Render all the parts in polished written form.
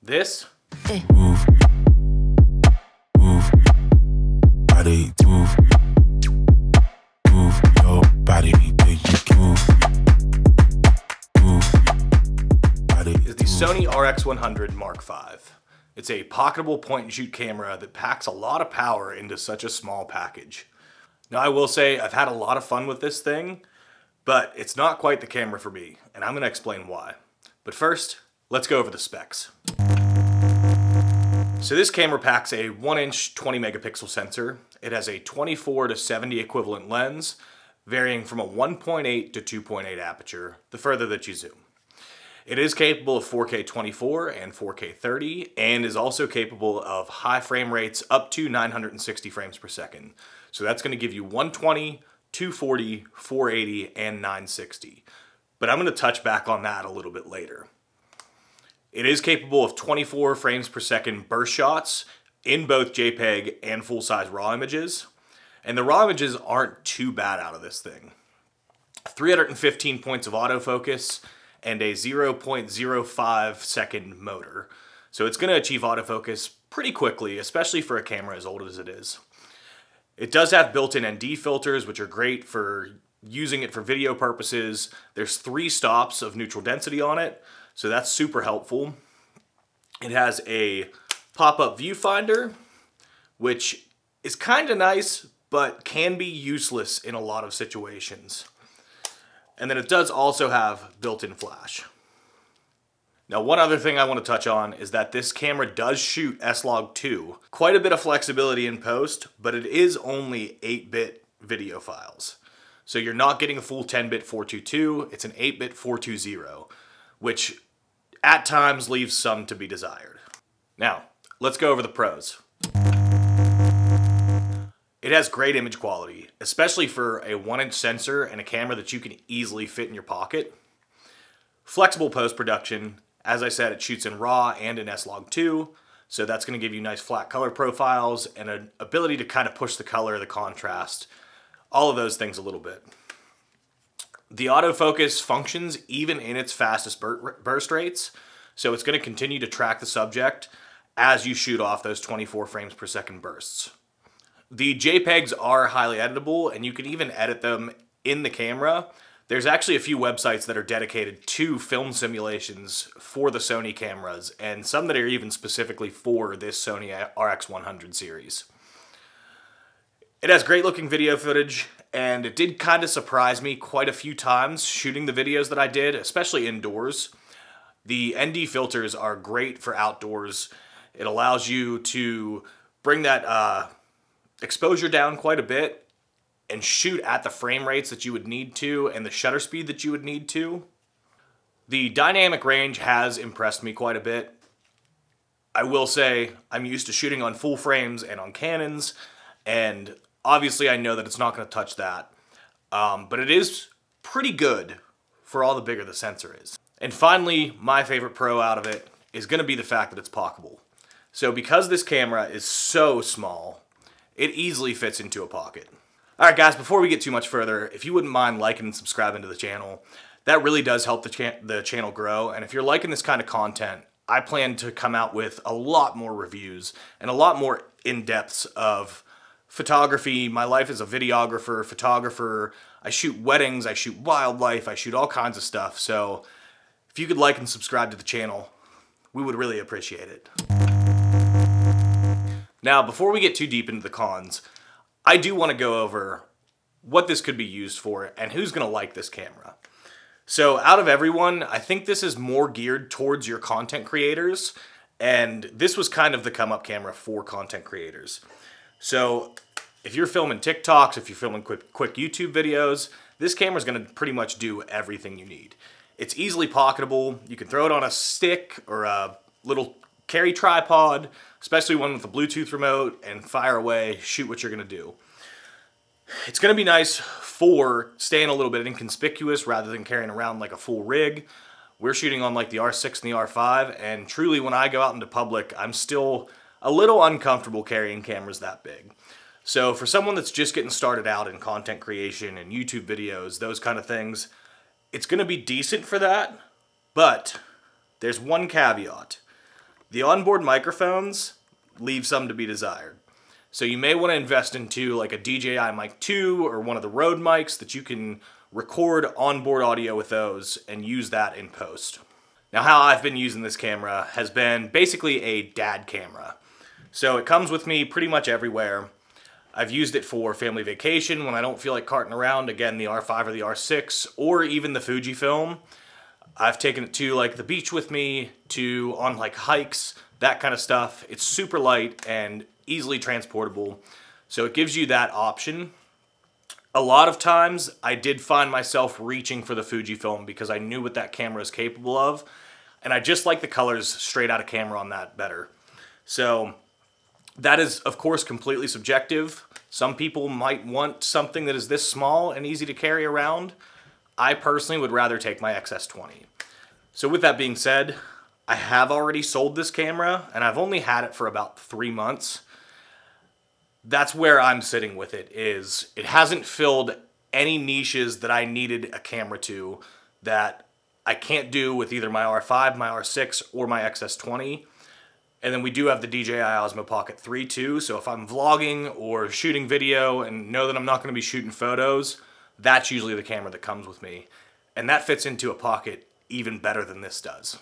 This Move, move, body, move, move your body, do you move, move, body. is the Sony RX100 Mark V. It's a pocketable point-and-shoot camera that packs a lot of power into such a small package. Now I will say I've had a lot of fun with this thing, but it's not quite the camera for me, and I'm going to explain why. But first, let's go over the specs. So this camera packs a 1-inch 20 megapixel sensor. It has a 24 to 70 equivalent lens, varying from a 1.8 to 2.8 aperture, the further that you zoom. It is capable of 4K 24 and 4K 30, and is also capable of high frame rates up to 960 frames per second. So that's going to give you 120, 240, 480, and 960. But I'm going to touch back on that a little bit later. It is capable of 24 frames per second burst shots in both JPEG and full-size RAW images. And the RAW images aren't too bad out of this thing. 315 points of autofocus and a 0.05 second motor. So it's going to achieve autofocus pretty quickly, especially for a camera as old as it is. It does have built-in ND filters, which are great for using it for video purposes. There's 3 stops of neutral density on it, so that's super helpful. It has a pop-up viewfinder, which is kind of nice, but can be useless in a lot of situations. And then it does also have built-in flash. Now, one other thing I want to touch on is that this camera does shoot S-Log2. Quite a bit of flexibility in post, but it is only 8-bit video files. So you're not getting a full 10-bit 422, it's an 8-bit 420, which at times leaves some to be desired. Now, let's go over the pros. It has great image quality, especially for a 1-inch sensor and a camera that you can easily fit in your pocket. Flexible post-production. As I said, it shoots in RAW and in S-Log2, so that's going to give you nice flat color profiles and an ability to kind of push the color, the contrast, all of those things a little bit. The autofocus functions even in its fastest burst rates, so it's going to continue to track the subject as you shoot off those 24 frames per second bursts. The JPEGs are highly editable, and you can even edit them in the camera. There's actually a few websites that are dedicated to film simulations for the Sony cameras, and some that are even specifically for this Sony RX100 series. It has great looking video footage, and it did kind of surprise me quite a few times shooting the videos that I did, especially indoors. The ND filters are great for outdoors. It allows you to bring that exposure down quite a bit and shoot at the frame rates that you would need to and the shutter speed that you would need to. The dynamic range has impressed me quite a bit. I will say I'm used to shooting on full frames and on Canons, and obviously I know that it's not going to touch that. But it is pretty good for all the bigger the sensor is. And finally, my favorite pro out of it is going to be the fact that it's pocketable. So because this camera is so small, it easily fits into a pocket. Alright guys, before we get too much further, if you wouldn't mind liking and subscribing to the channel, that really does help the channel grow. And if you're liking this kind of content, I plan to come out with a lot more reviews and a lot more in-depths of photography. My life as a videographer, photographer. I shoot weddings, I shoot wildlife, I shoot all kinds of stuff. So if you could like and subscribe to the channel, we would really appreciate it. Now, before we get too deep into the cons, I do want to go over what this could be used for and who's going to like this camera. So out of everyone, I think this is more geared towards your content creators, and this was kind of the come-up camera for content creators. So if you're filming TikToks, if you're filming quick YouTube videos, this camera is going to pretty much do everything you need. It's easily pocketable. You can throw it on a stick or a little carry tripod, especially one with a Bluetooth remote, and fire away, shoot what you're going to do. It's going to be nice for staying a little bit inconspicuous rather than carrying around like a full rig. We're shooting on like the R6 and the R5, and truly when I go out into public, I'm still a little uncomfortable carrying cameras that big. So for someone that's just getting started out in content creation and YouTube videos, those kind of things, it's going to be decent for that, but there's one caveat. The onboard microphones leave some to be desired. So you may want to invest into like a DJI Mic 2 or one of the Rode mics that you can record onboard audio with those and use that in post. Now, how I've been using this camera has been basically a dad camera. So it comes with me pretty much everywhere. I've used it for family vacation when I don't feel like carting around, again, the R5 or the R6, or even the Fujifilm. I've taken it to like the beach with me, to on like hikes, that kind of stuff. It's super light and easily transportable, so it gives you that option. A lot of times I did find myself reaching for the Fujifilm because I knew what that camera is capable of, and I just like the colors straight out of camera on that better. So that is, of course, completely subjective. Some people might want something that is this small and easy to carry around. I personally would rather take my XS20. So with that being said, I have already sold this camera, and I've only had it for about 3 months. That's where I'm sitting with it, is it hasn't filled any niches that I needed a camera to that I can't do with either my R5, my R6, or my XS20. And then we do have the DJI Osmo Pocket 3 too, so if I'm vlogging or shooting video and know that I'm not going to be shooting photos, that's usually the camera that comes with me. And that fits into a pocket even better than this does.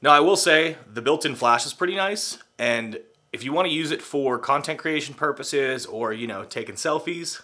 Now, I will say the built-in flash is pretty nice, and if you want to use it for content creation purposes or, you know, taking selfies,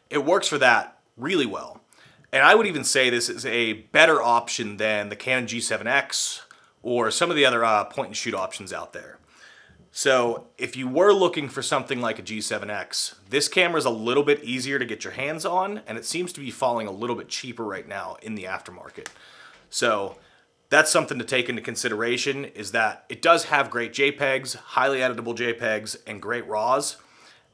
it works for that really well. And I would even say this is a better option than the Canon G7X or some of the other point-and-shoot options out there. So if you were looking for something like a G7X, this camera is a little bit easier to get your hands on, and it seems to be falling a little bit cheaper right now in the aftermarket. So that's something to take into consideration, is that it does have great JPEGs, highly editable JPEGs, and great RAWs,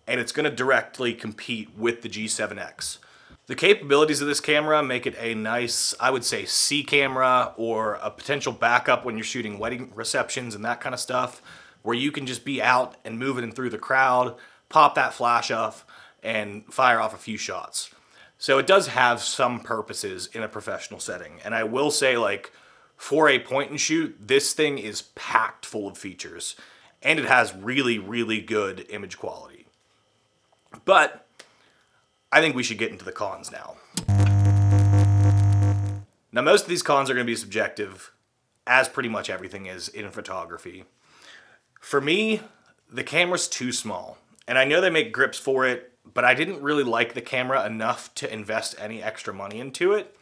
and it's going to directly compete with the G7X. The capabilities of this camera make it a nice, I would say, C camera, or a potential backup when you're shooting wedding receptions and that kind of stuff, where you can just be out and moving through the crowd, pop that flash off, and fire off a few shots. So it does have some purposes in a professional setting. And I will say, like, for a point and shoot, this thing is packed full of features, and it has really, really good image quality. But I think we should get into the cons now. Now, most of these cons are going to be subjective, as pretty much everything is in photography. For me, the camera's too small, and I know they make grips for it, but I didn't really like the camera enough to invest any extra money into it.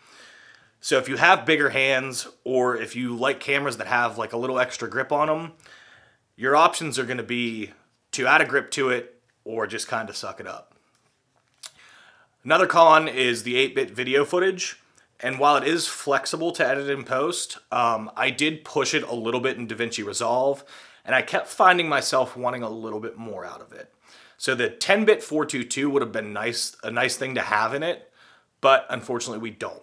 So if you have bigger hands, or if you like cameras that have like a little extra grip on them, your options are going to be to add a grip to it or just kind of suck it up. Another con is the 8-bit video footage, and while it is flexible to edit in post, I did push it a little bit in DaVinci Resolve, and I kept finding myself wanting a little bit more out of it. So the 10-bit 422 would have been a nice thing to have in it, but unfortunately we don't.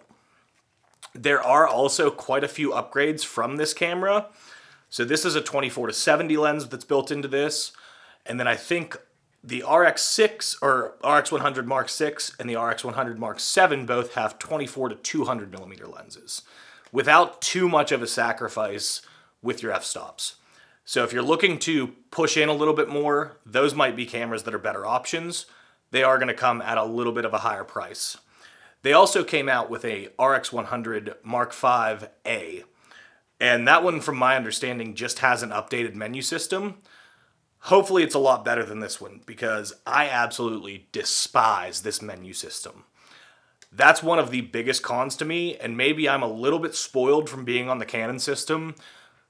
There are also quite a few upgrades from this camera. So this is a 24-70 lens that's built into this, and then I think the RX6 or RX100 Mark 6 and the RX100 Mark 7 both have 24-200 millimeter lenses, without too mumuch of a sacrifice with your f-stops. So if you're looking to push in a little bit more, those might be cameras that are better options. They are going to come at a little bit of a higher price. They also came out with a RX100 Mark 5A, and that one, from my understanding, just has an updated menu system. Hopefully it's a lot better than this one, because I absolutely despise this menu system. That's one of the biggest cons to me, and maybe I'm a little bit spoiled from being on the Canon system.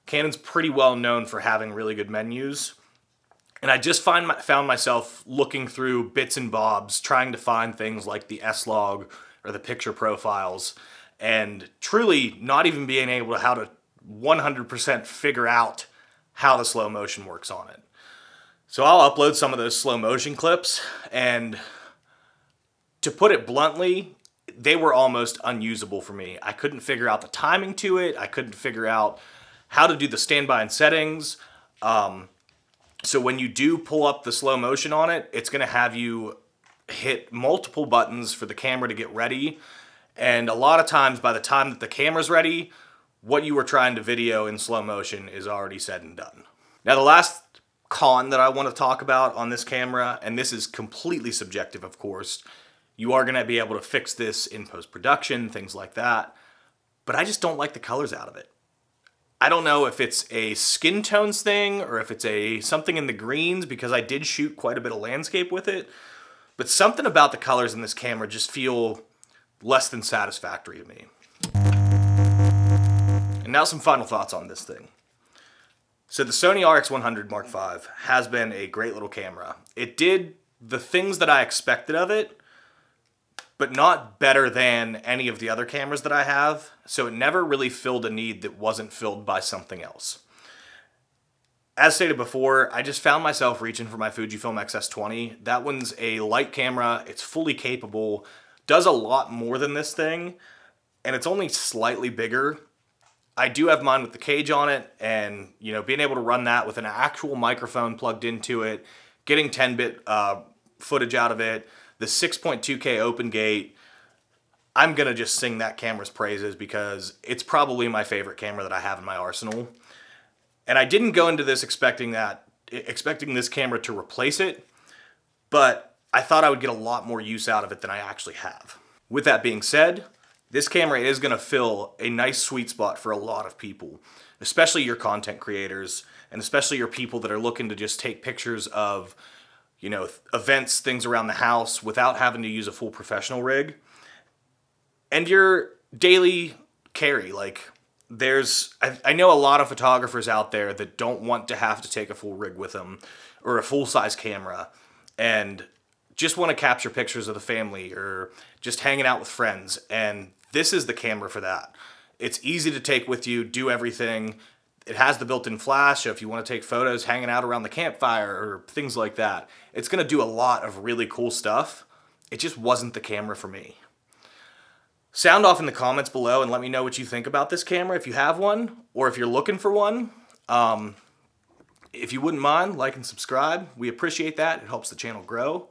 Canon's pretty well known for having really good menus, and I just found myself looking through bits and bobs, trying to find things like the S-Log or the picture profiles, and truly not even being able to how to 100% figure out how the slow motion works on it. So I'll upload some of those slow motion clips, and to put it bluntly, they were almost unusable for me. I couldn't figure out the timing to it. I couldn't figure out how to do the standby and settings. So when you do pull up the slow motion on it, it's going to have you hit multiple buttons for the camera to get ready. And a lot of times, by the time that the camera's ready, what you were trying to video in slow motion is already said and done. Now the last con that I want to talk about on this camera, and this is completely subjective of course, you are going to be able to fix this in post-production, things like that, but I just don't like the colors out of it. I don't know if it's a skin tones thing or if it's something in the greens, because I did shoot quite a bit of landscape with it, but something about the colors in this camera just feel less than satisfactory to me. And now some final thoughts on this thing. So the Sony RX100 Mark V has been a great little camera. It did the things that I expected of it, but not better than any of the other cameras that I have, so it never really filled a need that wasn't filled by something else. As stated before, I just found myself reaching for my Fujifilm X-S20. That one's a light camera, it's fully capable, does a lot more than this thing, and it's only slightly bigger. I do have mine with the cage on it, and being able to run that with an actual microphone plugged into it, getting 10-bit footage out of it, the 6.2K open gate, I'm gonna just sing that camera's praises because it's probably my favorite camera that I have in my arsenal. And I didn't go into this expecting this camera to replace it, but I thought I would get a lot more use out of it than I actually have. With that being said, this camera is gonna fill a nice sweet spot for a lot of people, especially your content creators, and especially your people that are looking to just take pictures of events, things around the house without having to use a full professional rig. And your daily carry, I know a lot of photographers out there that don't want to have to take a full rig with them or a full-size camera and just want to capture pictures of the family or just hanging out with friends, and this is the camera for that. It's easy to take with you, do everything. It has the built-in flash, so if you want to take photos hanging out around the campfire or things like that, it's going to do a lot of really cool stuff. It just wasn't the camera for me. Sound off in the comments below and let me know what you think about this camera if you have one, or if you're looking for one. If you wouldn't mind, like and subscribe. We appreciate that. It helps the channel grow.